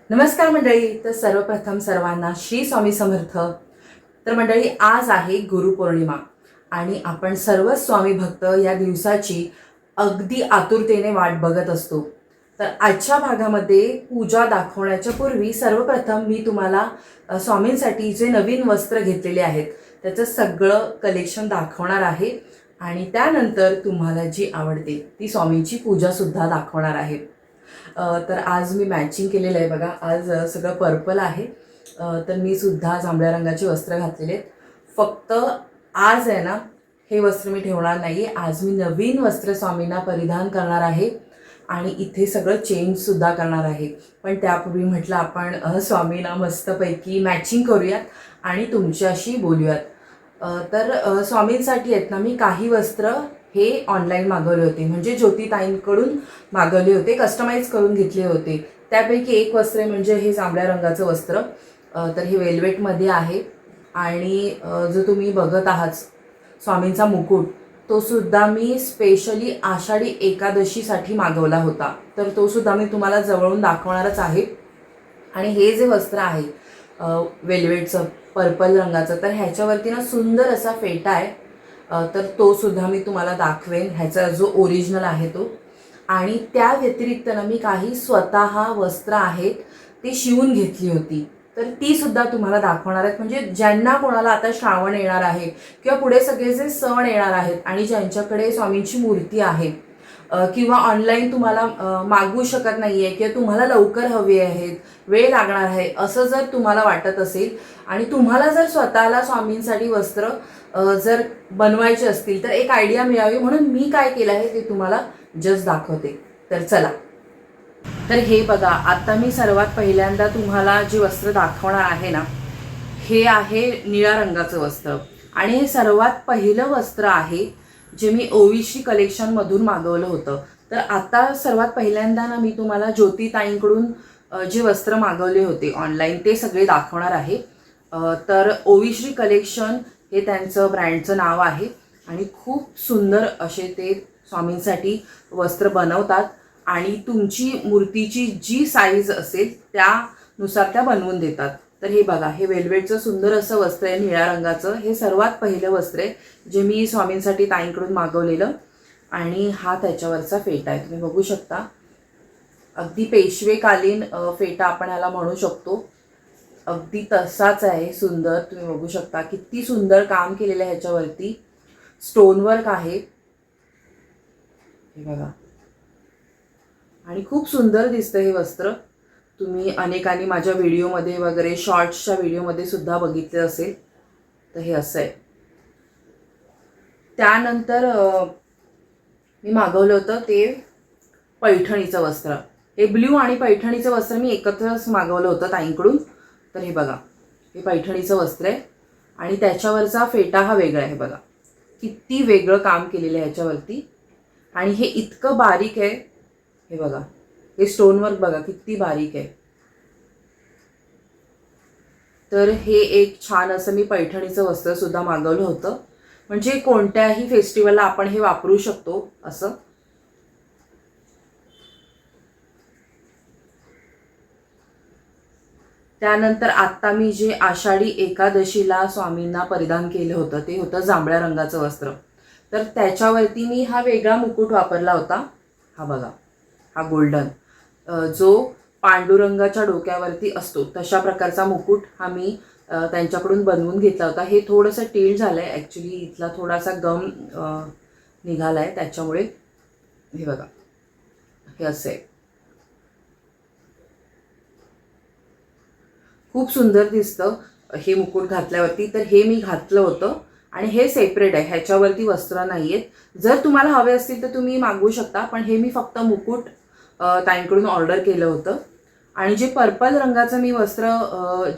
नमस्कार मंडळी. तर सर्वप्रथम सर्वांना श्री स्वामी समर्थ. तर मंडळी, आज आहे गुरुपौर्णिमा आणि आपण सर्व स्वामी भक्त या दिवसाची अगदी आतुरतेने वाट बघत असतो. तर आजच्या भागामध्ये पूजा दाखवण्याच्या पूर्वी सर्वप्रथम मी तुम्हाला स्वामींसाठी जे नवीन वस्त्र घेतलेले आहेत त्याचं सगळं कलेक्शन दाखवणार आहे आणि त्यानंतर तुम्हाला जी आवडते ती स्वामींची पूजासुद्धा दाखवणार आहे. तर आज मी मॅचिंग केलेलं आहे बघा. आज सगळं पर्पल आहे. तर मी सुद्धा जांभळ्या रंगाचे वस्त्र घातलेले आहेत. फक्त आज आहे ना, हे वस्त्र मी ठेवणार नाही आहे. आज मी नवीन वस्त्र स्वामींना परिधान करणार आहे आणि इथे सगळं चेंजसुद्धा करणार आहे. पण त्यापूर्वी म्हटलं आपण स्वामींना मस्तपैकी मॅचिंग करूयात आणि तुमच्याशी बोलूयात. तर स्वामींसाठी आहेत ना, मी काही वस्त्र हे ऑनलाईन मागवले होते, म्हणजे ज्योतिताईंकडून मागवले होते, कस्टमाइज करून घेतले होते. त्यापैकी एक वस्त्र म्हणजे हे जांभळ्या रंगाचं वस्त्र. तर हे वेल्वेटमध्ये आहे आणि जो तुम्ही बघत आहात स्वामींचा मुकुट, तो सुद्धा मी स्पेशली आषाढी एकादशीसाठी मागवला होता. तर तो सुद्धा मी तुम्हाला जवळून दाखवणारच आहे. आणि हे जे वस्त्र आहे वेल्वेटचं पर्पल रंगाचं, तर ह्याच्यावरती ना सुंदर असा फेटा आहे. तर तो सुद्धा मी तुम्हाला दाखवेन, ह्याचा जो ओरिजिनल आहे तो. आणि त्या व्यतिरिक्त ना मी काही स्वतः वस्त्र आहेत ते शिवून घेतली होती, तर ती सुद्धा तुम्हाला दाखवणार आहेत. म्हणजे ज्यांना कोणाला आता श्रावण येणार आहे किंवा पुढे सगळे जे सण येणार आहेत आणि ज्यांच्याकडे स्वामींची मूर्ती आहे किंवा ऑनलाईन तुम्हाला मागवू शकत नाही आहे किंवा तुम्हाला लवकर हवे आहेत, वेळ लागणार आहे, असं जर तुम्हाला वाटत असेल आणि तुम्हाला जर स्वतःला स्वामींसाठी वस्त्र जर बनवायचे असतील तर एक आयडिया मिळावी म्हणून मी काय केलं आहे ते तुम्हाला जस्ट दाखवते. तर चला. तर हे बघा, आता मी सर्वात पहिल्यांदा तुम्हाला जे वस्त्र दाखवणार आहे ना, हे आहे निळ्या रंगाचं वस्त्र आणि हे सर्वात पहिलं वस्त्र आहे जे मी ओविशी कलेक्शनमधून मागवलं होतं. तर आता सर्वात पहिल्यांदा ना मी तुम्हाला ज्योतिताईंकडून जे वस्त्र मागवले होते ऑनलाईन ते सगळे दाखवणार आहे. तर ओविश्री कलेक्शन हे त्यांचं ब्रँडचं नाव आहे आणि खूप सुंदर असे ते स्वामींसाठी वस्त्र बनवतात आणि तुमची मूर्तीची जी साईज असेल त्यानुसार त्या बनवून देतात. तर हे बघा, हे वेल्वेटचं सुंदर असं वस्त्र आहे निळ्या रंगाचं. हे सर्वात पहिलं वस्त्र आहे जे मी स्वामींसाठी ताईंकडून मागवलेलं आणि हा त्याच्यावरचा फेटा आहे, तुम्ही बघू शकता. अगदी पेशवेकालीन फेटा आपण ह्याला म्हणू शकतो. अगदी तसाच आहे, सुंदर. तुम्ही बघू शकता किती सुंदर काम केलेलं आहे ह्याच्यावरती. स्टोनवर्क आहे हे बघा आणि खूप सुंदर दिसतं हे वस्त्र. तुम्ही अनेकांनी माझ्या व्हिडिओमध्ये वगैरे शॉर्ट्सच्या व्हिडिओमध्ये सुद्धा बघितलं असेल. तर हे असं आहे. त्यानंतर मी मागवलं होतं ते पैठणीचं वस्त्र. हे ब्ल्यू आणि पैठणीचं वस्त्र मी एकत्रच मागवलं होतं ताईंकडून. तर हे बघा, हे पैठणीचं वस्त्र आहे आणि त्याच्यावरचा फेटा हा वेगळा आहे. बघा किती वेगळं काम केलेलं आहे ह्याच्यावरती आणि हे इतकं बारीक आहे. हे बघा, हे स्टोनवर्क बघा किती बारीक आहे. तर हे एक छान असं मी पैठणीचं वस्त्र सुद्धा मागवलं होतं, म्हणजे कोणत्याही फेस्टिवलला आपण हे वापरू शकतो असं. त्यानंतर आत्ता मी जे आषाढी एकादशीला स्वामींना परिधान केलं होतं ते होतं जांभळ्या रंगाचं वस्त्र. तर त्याच्यावरती मी हा वेगळा मुकुट वापरला होता. हा बघा, हा गोल्डन जो पांडुरंगाच्या डोक्यावरती असतो तशा प्रकारचा मुकुट हा मी त्यांच्याकडून बनवून घेतला होता. हे थोडंसं टील झालं आहे ॲक्च्युली, इथला थोडासा गम निघाला आहे त्याच्यामुळे. हे बघा, हे असं आहे. खूप सुंदर दिसतं हे मुकुट घातल्यावरती. तर हे मी घातलं होतं आणि हे सेपरेट आहे, ह्याच्यावरती वस्त्र नाही आहेत. जर तुम्हाला हवे असतील तर तुम्ही मागवू शकता, पण हे मी फक्त मुकुट ताईंकडून ऑर्डर केलं होतं. आणि जे पर्पल रंगाचं मी वस्त्र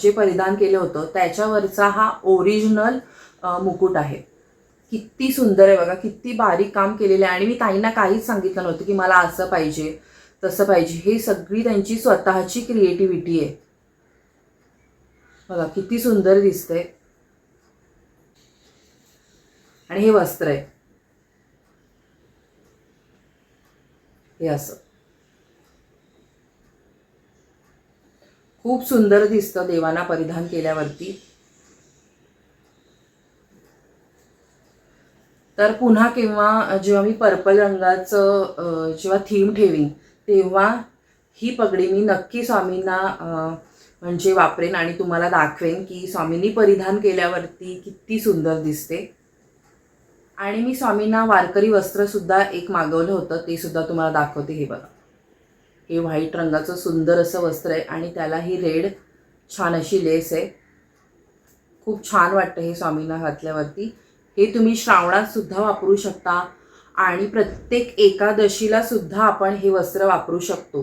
जे परिधान केलं होतं त्याच्यावरचा हा ओरिजिनल मुकुट आहे. किती सुंदर आहे बघा, किती बारीक काम केलेलं आहे. आणि मी ताईंना काहीच सांगितलं नव्हतं की मला असं पाहिजे तसं पाहिजे. हे सगळी त्यांची स्वतःची क्रिएटिव्हिटी आहे. बघा किती सुंदर दिसतंय. आणि हे वस्त्र आहे हे असं खूप सुंदर दिसतं देवांना परिधान केल्यावरती. तर पुन्हा केव्हा जेव्हा मी पर्पल रंगाचं जेव्हा थीम ठेवीन तेव्हा ही पगडी मी नक्की स्वामींना म्हणजे वापरेन आणि तुम्हाला दाखवेन की स्वामींनी परिधान केल्यावरती किती सुंदर दिसते. आणि मी स्वामींना वारकरी वस्त्रसुद्धा एक मागवलं होतं, ते सुद्धा तुम्हाला दाखवते. हे बघा, हे व्हाईट रंगाचं सुंदर असं वस्त्र आहे आणि त्याला ही रेड छान अशी लेस आहे. खूप छान वाटतं हे स्वामींना घातल्यावरती. हे तुम्ही श्रावणात सुद्धा वापरू शकता आणि प्रत्येक एकादशीला सुद्धा आपण हे वस्त्र वापरू शकतो.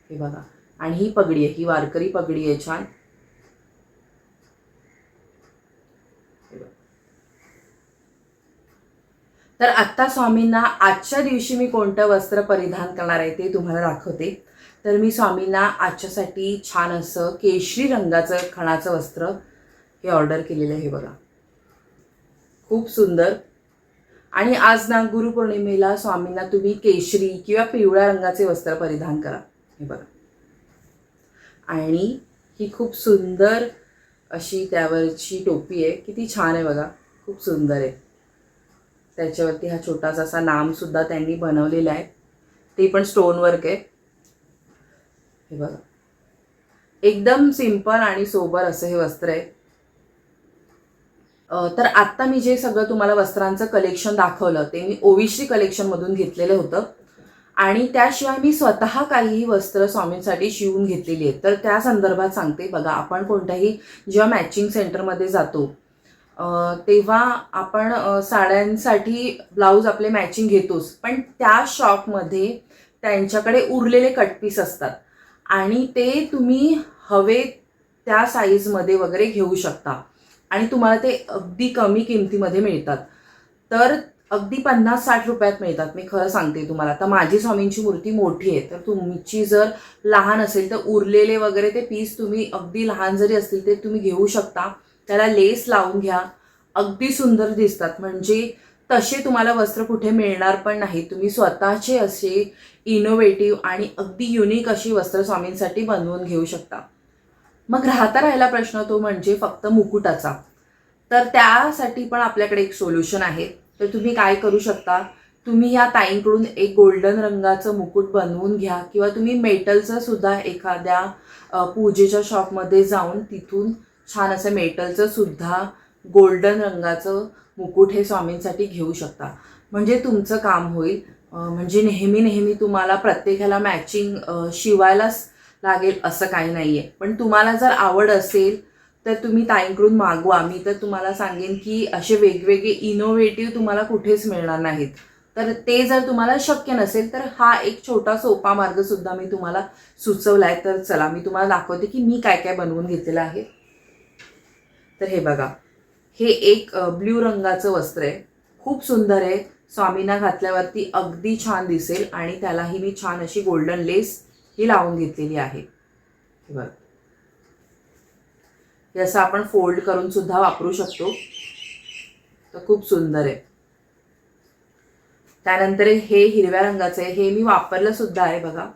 हे बघा, आणि ही पगडी आहे, ही वारकरी पगडी आहे छान. तर आत्ता स्वामींना आजच्या दिवशी मी कोणतं वस्त्र परिधान करणार आहे ते तुम्हाला दाखवते. तर मी स्वामींना आजच्यासाठी छान असं केशरी रंगाचं खणाचं वस्त्र हे ऑर्डर केलेलं आहे. हे बघा, खूप सुंदर. आणि आज ना गुरुपौर्णिमेला स्वामींना तुम्ही केशरी किंवा पिवळ्या रंगाचे वस्त्र परिधान करा. हे बघा, आणि ही खूप सुंदर अशी त्यावरची टोपी आहे, किती छान आहे बघा, खूप सुंदर आहे. त्याच्यावरती हा छोटासा असा नामसुद्धा त्यांनी बनवलेला आहे, ते पण स्टोन वर्क आहे. हे बघा, एकदम सिंपल आणि सोबर असं हे वस्त्र आहे. तर आत्ता मी जे सगळं तुम्हाला वस्त्रांचं कलेक्शन दाखवलं ते मी ओविश्री कलेक्शनमधून घेतलेलं होतं. आणि त्याशिवाय मी स्वतः काहीही वस्त्र स्वामींसाठी शिवून घेतलेली आहेत. तर त्या संदर्भात सांगते. बघा, आपण कोणत्याही जेव्हा मॅचिंग सेंटरमध्ये जातो तेव्हा आपण साड्यांसाठी ब्लाऊज आपले मॅचिंग घेतोच, पण त्या शॉपमध्ये त्यांच्याकडे उरलेले कटपीस असतात आणि ते तुम्ही हवे त्या साईजमध्ये वगैरे घेऊ शकता आणि तुम्हाला ते अगदी कमी किमतीमध्ये मिळतात. तर अगदी 50-60 रुपयात मिळतात. मी खरं सांगते तुम्हाला. तर माझी स्वामींची मूर्ती मोठी आहे, तर तुमची जर लहान असेल तर उरलेले वगैरे ते पीस तुम्ही अगदी लहान जरी असतील ते तुम्ही घेऊ शकता. त्याला लेस लावून घ्या, अगदी सुंदर दिसतात. म्हणजे तसे तुम्हाला वस्त्र कुठे मिळणार पण नाही. तुम्ही स्वतःचे असे इनोव्हेटिव्ह आणि अगदी युनिक अशी वस्त्र स्वामींसाठी बनवून घेऊ शकता. मग राहिला प्रश्न तो म्हणजे फक्त मुकुटाचा. तर त्यासाठी पण आपल्याकडे एक सोल्युशन आहे. तर तुम्ही काय करू शकता, तुम्ही या ताईंकडून एक गोल्डन रंगाचं मुकुट बनवून घ्या किंवा तुम्ही मेटलचं सुद्धा एखाद्या पूजेच्या शॉपमध्ये जाऊन तिथून छान असं मेटलचं सुद्धा गोल्डन रंगाचं मुकुट हे स्वामींसाठी घेऊ शकता. म्हणजे तुमचं काम होईल. म्हणजे नेहमी तुम्हाला प्रत्येकाला मॅचिंग शिवायलाच लागेल असं काही नाही आहे. पण तुम्हाला जर आवड असेल तर तुम्ही ताईंकडून मागवा. मी तर तुम्हाला सांगेन की असे वेगवेगळे इनोव्हेटिव्ह तुम्हाला कुठेच मिळणार नाहीत. तर ते जर तुम्हाला शक्य नसेल तर हा एक छोटा सोपा मार्गसुद्धा मी तुम्हाला सुचवला आहे. तर चला मी तुम्हाला दाखवते की मी काय काय बनवून घेतलेलं आहे. तर हे बघा, हे एक ब्ल्यू रंगाचं वस्त्र आहे, खूप सुंदर आहे. स्वामींना घातल्यावरती अगदी छान दिसेल आणि त्यालाही मी छान अशी गोल्डन लेस ही लावून घेतलेली आहे. हे बघा, हे असं आपण फोल्ड करून सुद्धा वापरू शकतो. तर खूप सुंदर आहे. त्यानंतर हे हिरव्या रंगाचं आहे, हे मी वापरलं सुद्धा आहे. बघा,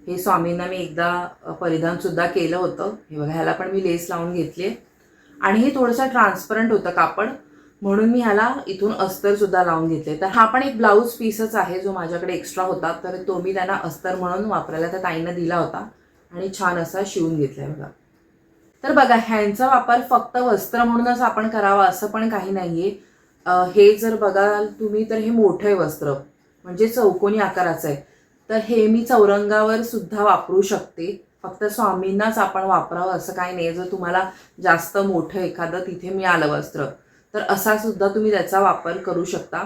हे स्वामींना मी एकदा परिधान सुद्धा केलं होतं. हे बघा, ह्याला पण मी लेस लावून घेतली आणि हे थोडंसं ट्रान्सपरंट होतं कापड, म्हणून मी ह्याला इथून अस्तर सुद्धा लावून घेतले. तर हा पण एक ब्लाऊज पीसच आहे जो माझ्याकडे एक्स्ट्रा होता, तर तो मी त्यांना अस्तर म्हणून वापरायला त्या ताईंना दिला होता आणि छान असा शिवून घेतलाय. बघा, तर बघा, ह्यांचा वापर फक्त वस्त्र म्हणूनच आपण करावा असं पण काही नाहीये. हे जर बघाल तुम्ही तर हे मोठं आहे वस्त्र, म्हणजे चौकोनी आकाराचं आहे. तर हे मी चौरंगावर सुद्धा वापरू शकते. फक्त स्वामींनाच आपण वापरावं असं काही नाही. जर तुम्हाला जास्त मोठं एखादं तिथे मिळालं वस्त्र तर असा सुद्धा तुम्ही त्याचा वापर करू शकता.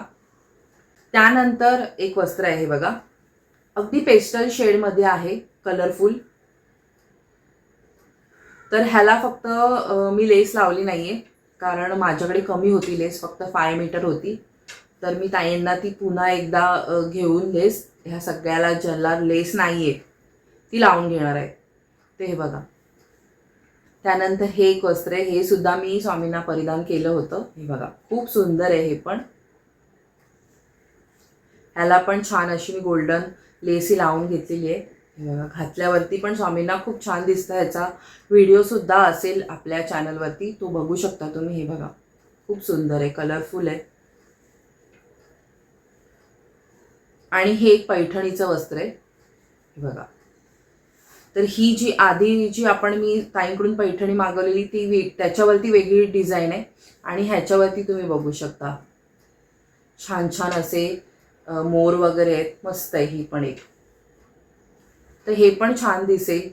त्यानंतर एक वस्त्र आहे, बघा, अगदी पेस्टल शेडमध्ये आहे, कलरफुल. तर ह्याला फक्त मी लेस लावली नाहीये कारण माझ्याकडे कमी होती लेस, फक्त 5 मीटर होती. तर मी ताईंना ती पुन्हा एकदा घेऊन लेस ह्या सगळ्याला ज्याला लेस नाहीये ती लावून घेणार आहे. ते हे बघा. त्यानंतर हे एक वस्त्र आहे, हे सुद्धा मी स्वामींना परिधान केलं होतं. हे बघा, खूप सुंदर आहे हे पण. ह्याला पण छान अशी मी गोल्डन लेस ही लावून घेतलेली आहे. हे बघा, घातल्यावरती पण स्वामींना खूप छान दिसतं. ह्याचा व्हिडिओसुद्धा असेल आपल्या चॅनलवरती, तो बघू शकता तुम्ही. हे बघा, खूप सुंदर आहे, कलरफुल आहे. आणि हे एक पैठणीचं वस्त्र आहे. हे बघा, तर ही जी आधी जी मी ताईंकडून पैठणी मागवलेली ती त्याच्यावरती वेगळी डिझाईन आहे. आणि ह्याच्यावरती तुम्ही बघू शकता छान छान असे मोर वगैरे आहेत. मस्त आहे ही पण एक. तर हे पण छान दिसेल.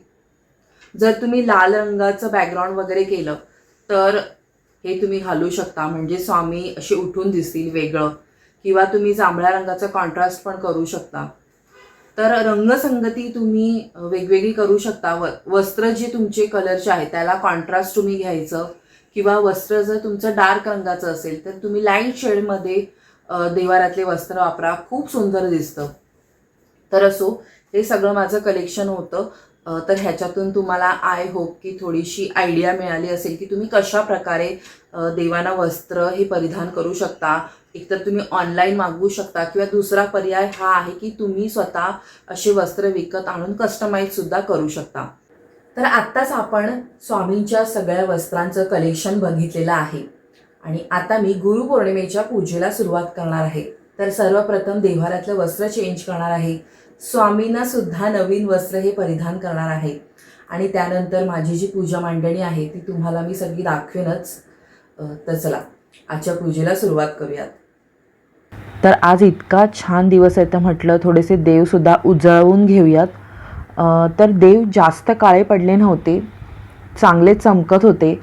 जर तुम्ही लाल रंगाचं बॅकग्राऊंड वगैरे केलं तर हे तुम्ही घालू शकता, म्हणजे स्वामी असे उठून दिसतील वेगळं. किंवा तुम्ही जांभळ्या रंगाचा कॉन्ट्रास्ट पण करू शकता. तर रंगसंगती तुम्ही वेगवेगळी करू शकता. वस्त्र जे तुमचे कलरचे आहे त्याला कॉन्ट्रास्ट तुम्ही घ्यायचं. किंवा वस्त्र जर तुमचं डार्क रंगाचं असेल तर तुम्ही लाईट शेडमध्ये देवारातले वस्त्र वापरा, खूप सुंदर दिसतं. तर असो, हे सगळं माझं कलेक्शन होतं. तर ह्याच्यातून तुम्हाला आय होप की थोडीशी आयडिया मिळाली असेल की तुम्ही कशा प्रकारे देवांना वस्त्र हे परिधान करू शकता. एकतर तुम्ही ऑनलाईन मागवू शकता किंवा दुसरा पर्याय हा आहे की तुम्ही स्वतः असे वस्त्र विकत आणून कस्टमाइजसुद्धा करू शकता. तर आत्ताच आपण स्वामींच्या सगळ्या वस्त्रांचं कलेक्शन बघितलेलं आहे. आणि आता मी गुरुपौर्णिमेच्या पूजेला सुरुवात करणार आहे. तर सर्वप्रथम देव्हाऱ्यातलं वस्त्र चेंज करणार आहे. स्वामींना सुद्धा नवीन वस्त्र हे परिधान करणार आहे. आणि त्यानंतर माझी जी पूजा मांडणी आहे ती तुम्हाला मी सगळी दाखवेनच. तर चला आजच्या पूजेला सुरुवात करूयात. तर आज इतका छान दिवस आहे तर म्हटलं थोडेसे देवसुद्धा उजळवून घेऊयात. तर देव जास्त काळे पडले नव्हते, चांगले चमकत होते.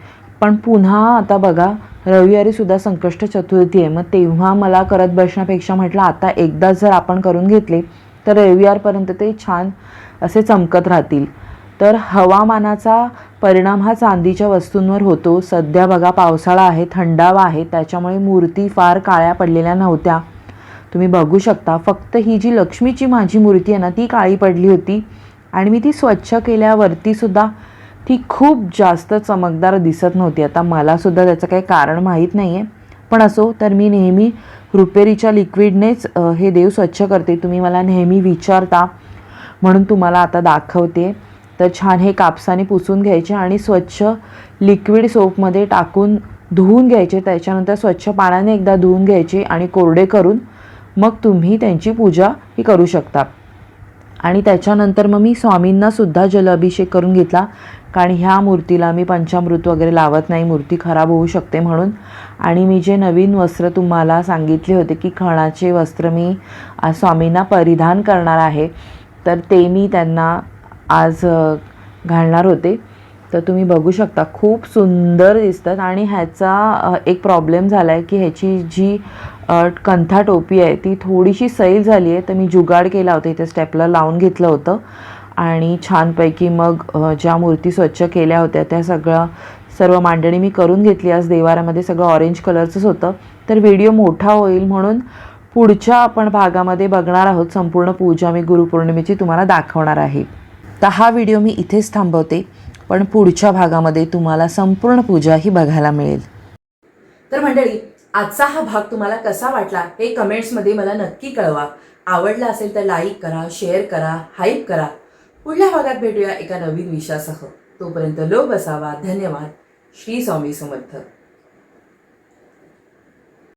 पण पुन्हा आता बघा, रविवारीसुद्धा संकष्ट चतुर्थी आहे. मग तेव्हा मला करत बसण्यापेक्षा म्हटलं आता एकदाच जर आपण करून घेतले तर रविवारपर्यंत ते छान असे चमकत राहतील. तर हवामानाचा परिणाम हा चांदीच्या वस्तूंवर होतो. सध्या बघा पावसाळा आहे, थंडावा आहे, त्याच्यामुळे मूर्ती फार काळ्या पडलेल्या नव्हत्या. तुम्ही बघू शकता. फक्त ही जी लक्ष्मीची माझी मूर्ती आहे ना ती काळी पडली होती. आणि मी ती स्वच्छ केल्यावरतीसुद्धा ती खूप जास्त चमकदार दिसत नव्हती. आता मलासुद्धा त्याचं काही कारण माहीत नाही आहे. पण असो, तर मी नेहमी रुपेरीच्या लिक्विडनेच हे देव स्वच्छ करते. तुम्ही मला नेहमी विचारता म्हणून तुम्हाला आता दाखवते. तर छान हे कापसाने पुसून घ्यायचे आणि स्वच्छ लिक्विड सोपमध्ये टाकून धुवून घ्यायचे. त्याच्यानंतर स्वच्छ पाण्याने एकदा धुवून घ्यायचे आणि कोरडे करून मग तुम्ही त्यांची पूजा ही करू शकता. आणि त्याच्यानंतर मग मी स्वामींनासुद्धा जलाभिषेक करून घेतला. कारण ह्या मूर्तीला मी पंचामृत वगैरे लावत नाही, मूर्ती खराब होऊ शकते म्हणून. आणि मी जे नवीन वस्त्र तुम्हाला सांगितले होते की खणाचे वस्त्र मी आज स्वामींना परिधान करणार आहे, तर ते मी त्यांना आज घालणार होते. तर तुम्ही बघू शकता खूप सुंदर दिसतात. आणि ह्याचा एक प्रॉब्लेम झाला आहे की ह्याची जी कंथा टोपी आहे ती थोडीशी सैल झाली आहे. तर मी जुगाड केला होता, इथे स्टेपलर लावून घेतलं होतं. आणि छानपैकी मग ज्या मूर्ती स्वच्छ केल्या होत्या त्या सर्व मांडणी मी करून घेतली. आज देवाऱ्यामध्ये सगळं ऑरेंज कलरचंच होतं. तर व्हिडिओ मोठा होईल म्हणून पुढच्या आपण भागामध्ये बघणार आहोत. संपूर्ण पूजा मी गुरुपौर्णिमेची तुम्हाला दाखवणार आहे. तर हा व्हिडिओ मी इथेच थांबवते, पण पुढच्या भागामध्ये तुम्हाला संपूर्ण पूजा ही बघायला मिळेल. तर मंडळी, आजचा हा भाग तुम्हाला कसा वाटला हे कमेंट्समध्ये मला नक्की कळवा. आवडला असेल तर लाईक करा, शेअर करा, हाईप करा. पुढल्या भागात भेटूया एका नवीन विषयासह. तोपर्यंत लोक बसावा. धन्यवाद. श्री स्वामी समर्थ.